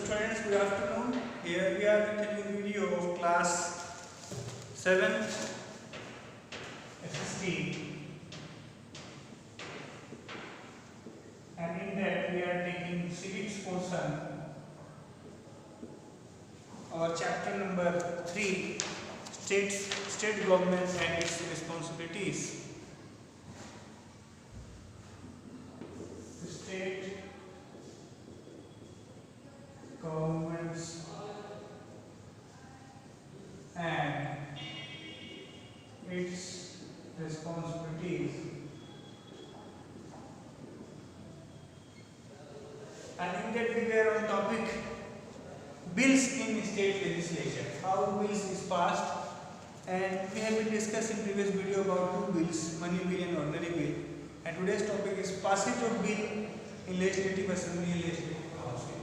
students, good afternoon. Here we are with a new video of class 7 SST, and in that we are taking civics portion, our chapter number 3, state government and its responsibilities. State governments and its responsibilities. And in that we were on topic bills in state legislation, how bills is passed, and we have been discussed in previous video about two bills, money bill and ordinary bill, and today's topic is passage of bill in legislative assembly and legislative council.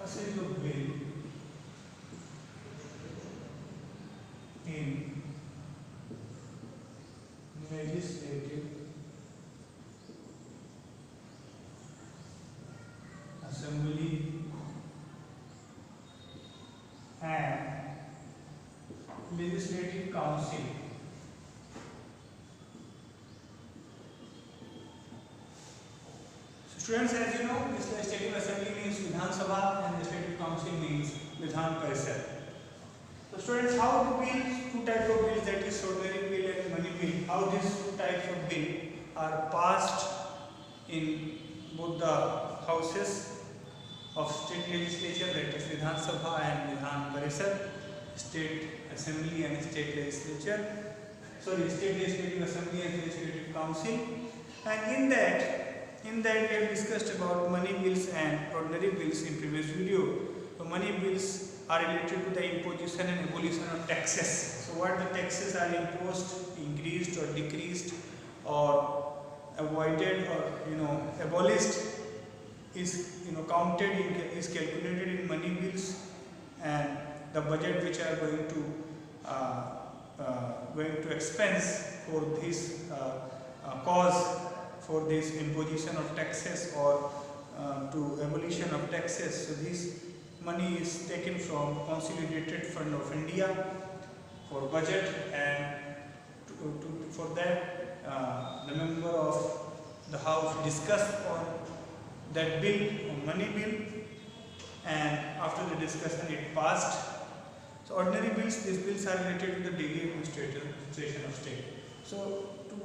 Passage of bill in legislative assembly and legislative council. So students, as you know, this legislative assembly means Vidhan Sabha and legislative council means Vidhan Parishad. So students, how the bills, two types of bills, that is ordinary bill and money bill, how these two types of bill are passed in both the houses of state legislature, that is Vidhan Sabha and Vidhan Parishad, state assembly and state legislature, state legislative assembly and legislative council. And in that we have discussed about money bills and ordinary bills in previous video. So money bills are related to the imposition and abolition of taxes. So what the taxes are imposed, increased or decreased or avoided or abolished is counted in, is calculated in money bills, and the budget which are going to expense for this cause, for this imposition of taxes or to abolition of taxes. So this money is taken from Consolidated Fund of India for budget, and for that the member of the house discussed on that bill, on money bill, and after the discussion it passed. So ordinary bills, these bills are related to the daily administration of state. So to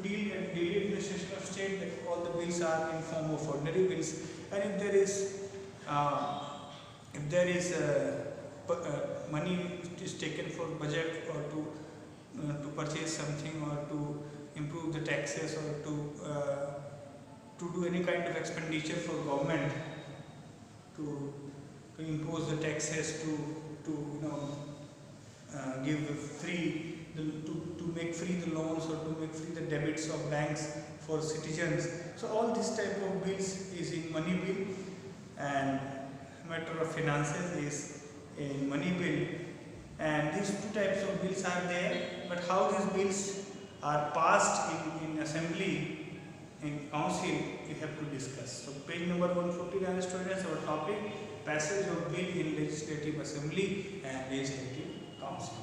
deal with daily administration of state, that all the bills are in form of ordinary bills, and if there is money is taken for budget or to purchase something or to improve the taxes or to do any kind of expenditure for government, to impose the taxes, to give free to make free the loans or to make free the debits of banks for citizens. So all this type of bills is in money bill, and matter of finances is in money bill, and these two types of bills are there. But how these bills are passed in assembly, in council, we have to discuss. So page number 149, students, our topic, passage of bill in legislative assembly and legislative council.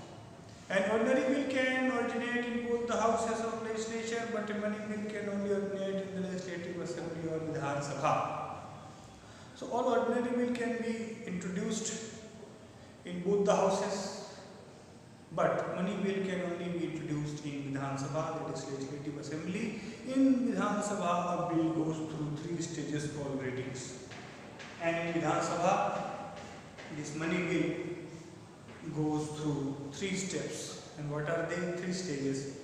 An ordinary bill can originate in both the houses of legislature, but a money bill can only originate in the legislative assembly or Vidhan Sabha. So all ordinary bill can be introduced in both the houses, but money bill can only be introduced in Vidhan Sabha, that is legislative assembly. In Vidhan Sabha, a bill goes through 3 stages called readings, and in Vidhan Sabha, this money bill goes through 3 steps. And what are they? 3 stages.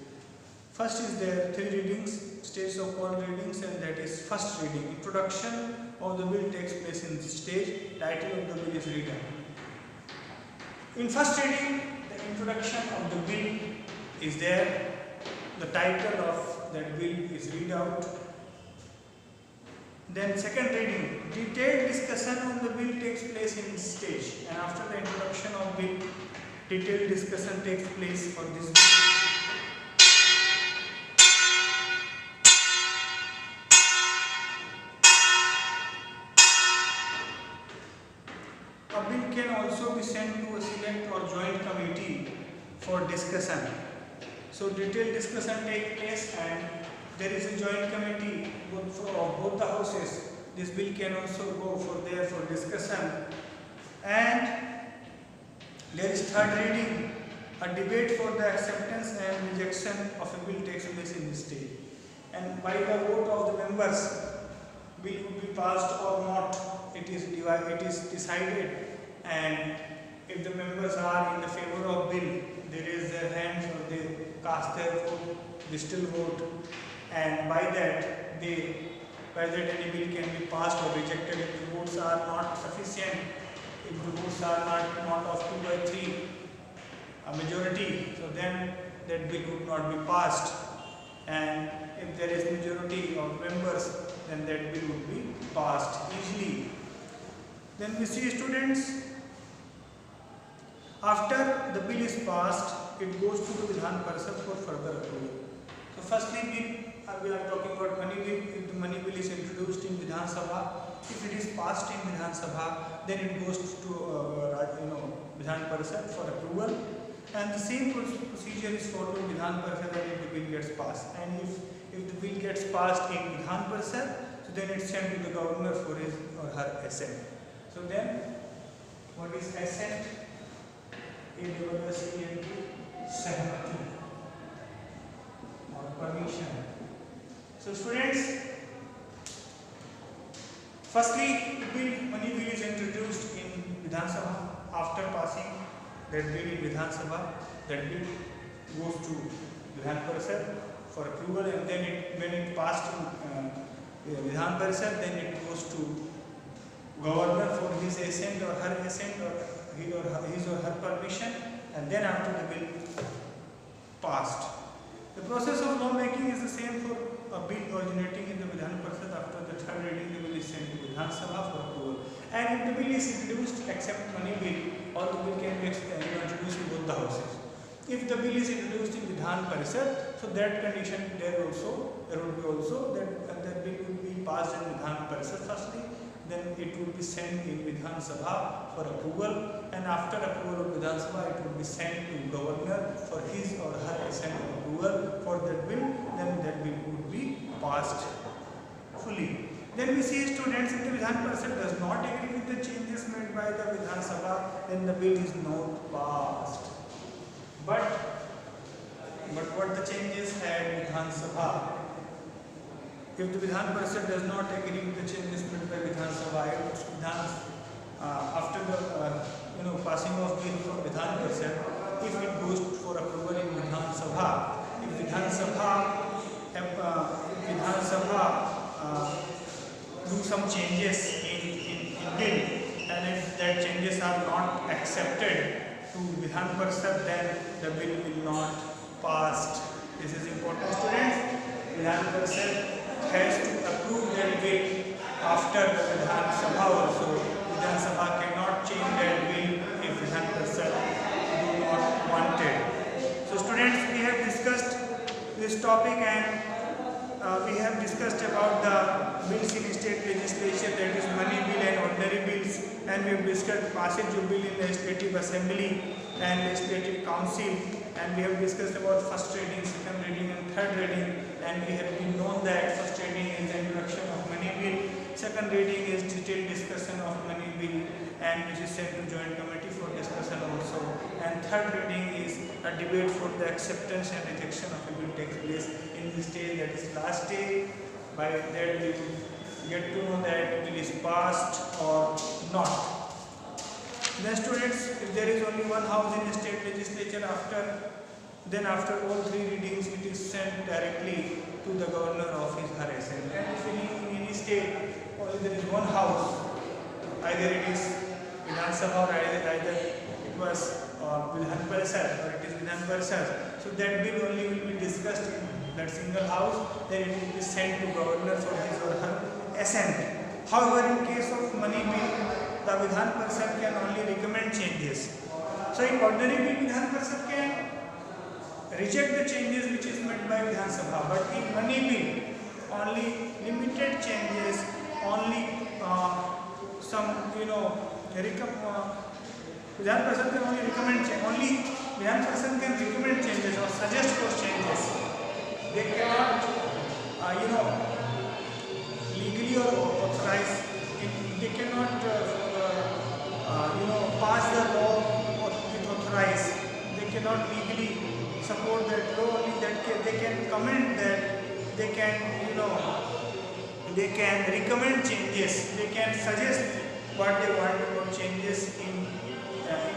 First is there 3 readings, stages of all readings, and that is first reading. Introduction of the bill takes place in this stage. Title of the bill is read out. In first reading, the introduction of the bill is there. The title of that bill is read out. Then second reading, detailed discussion on the bill takes place in this stage, and after the introduction of bill, detailed discussion takes place for this bill. committee for discussion. So detailed discussion take place, and there is a joint committee of both the houses. This bill can also go for discussion, and there is third reading. A debate for the acceptance and rejection of a bill takes place in this stage, and by the vote of the members, bill would be passed or not. It is decided, and if the members are in the favor of bill, they raise their hands or they cast their vote, they still vote, and by that any bill can be passed or rejected. If the votes are not sufficient, if the votes are not of 2 by 3, a majority, so then that bill would not be passed, and if there is majority of members, then that bill would be passed easily. Then we see, students, after the bill is passed, it goes to the Vidhan Parishad for further approval. So firstly, we are talking about money bill. If the money bill is introduced in Vidhan Sabha, if it is passed in Vidhan Sabha, then it goes to Vidhan Parishad for approval, and the same procedure is followed in Vidhan Parishad if the bill gets passed. And if the bill gets passed in Vidhan Parishad, so then it's sent to the governor for his or her assent. So then, what is assent? Sehmati or permission. So students, firstly, money bill is introduced in Vidhan Sabha. After passing that bill in Vidhan Sabha, that bill goes to Vidhan Parishad for approval, and then when it passed in Vidhan Parishad, then it goes to governor for his assent or her assent, or his or her permission, and then after the bill passed. The process of law making is the same for a bill originating in the Vidhan Parishad. After the third reading, the bill is sent to Vidhan Sabha for approval. And if the bill is introduced, except money bill, or the bill can be introduced in both the houses. If the bill is introduced in Vidhan Parishad, so that condition there would be also that bill will be passed in Vidhan Parishad firstly, then it will be sent in Vidhan Sabha for approval, and after approval of Vidhan Sabha, it will be sent to governor for his or her assent of approval for that bill. Then that bill would be passed fully. Then we see, students, if the Vidhan Parishad does not agree with the changes made by the Vidhan Sabha, then the bill is not passed. But what the changes had Vidhan Sabha? If the Vidhan Parishad does not agree with the changes made by Vidhan Sabha, after the passing of bill from Vidhan Parishad, if it goes for approval in Vidhan Sabha, if Vidhan Sabha do some changes in bill, and if that changes are not accepted to Vidhan Parishad, then the bill will not pass. This is important, students. Vidhan Parishad has to approve that bill after the Vidhan Sabha also. Vidhan Sabha cannot change that bill if Vidhan Parishad do not want it. So students, we have discussed this topic, and we have discussed about the bills in state legislature, that is money bill and ordinary bills, and we have discussed passage of bill in legislative assembly and legislative council, and we have discussed about first reading, second reading and third reading, and we have been known that first reading is the introduction of money bill, second reading is detailed discussion of money bill, and which is sent to joint committee for discussion also, and third reading is a debate for the acceptance and rejection of a bill takes place in this stage, that is last stage. By that we will get to know that bill is passed or not. Then students, if there is only one house in a state legislature, after all three readings, it is sent directly to the governor of his her assent. And if in any state only there is one house, either it is Vidhan Sabha or either it was Vidhan Parishad or it is Vidhan Parishad, so that bill only will be discussed in that single house, then it will be sent to governor for his or her assent. However, in case of money bill, the Vidhan Parishad can only recommend changes. So in ordinary bill, Vidhan Parishad can reject the changes which is made by Vidhan Sabha, but in money bill, only limited changes, only some Vidhan Parishad can only recommend change, only Vidhan Parishad can recommend changes or suggest for changes. They cannot, legally or authorize. They cannot, pass the law with authorize. They cannot legally support that law. Only that they can comment that. They can, they can recommend changes. They can suggest what they want for changes in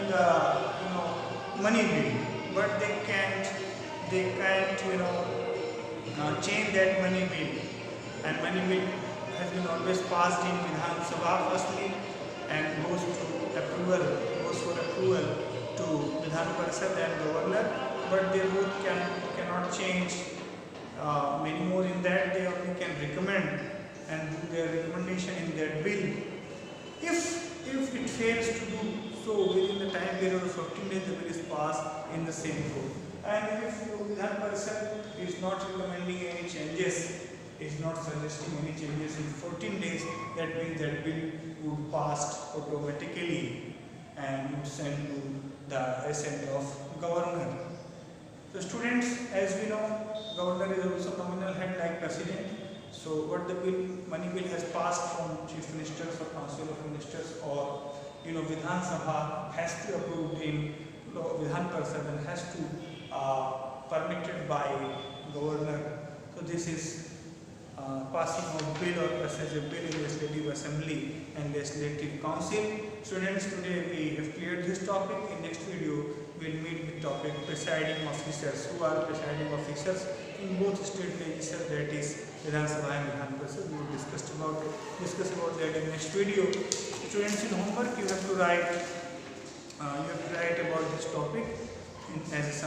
the money bill, but they can't change that money bill. And money bill has been always passed in Vidhan Sabha firstly and goes for approval to Vidhan Parishad and Governor, but they both cannot change many more in that. They only can recommend and do their recommendation in that bill. If it fails to do so within the time period of 15 days, the bill is passed in the same court. And if Vidhan Parishad is not recommending any changes, is not suggesting any changes in 14 days, that means that bill would pass automatically and would send to the assent of Governor. So students, as we know, Governor is also nominal head like President. So what the money bill has passed from Chief Ministers or Council of Ministers or Vidhan Sabha has to approve in Vidhan Parishad and has to permitted by Governor. So this is passing of bill or passage of bill in Legislative Assembly and Legislative Council. Students, today we have cleared this topic. In next video we will meet with topic presiding officers. Who are presiding officers in both state legislatures, that is Vidhan Sabha and Vidhan Parishad. We will discuss about that in next video. Students, in homework you have to write about this topic as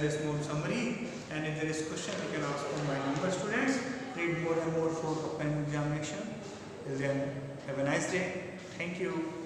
a small summary, and if there is question you can ask on my number. Students, read more and more for upcoming examination. Till then, have a nice day. Thank you.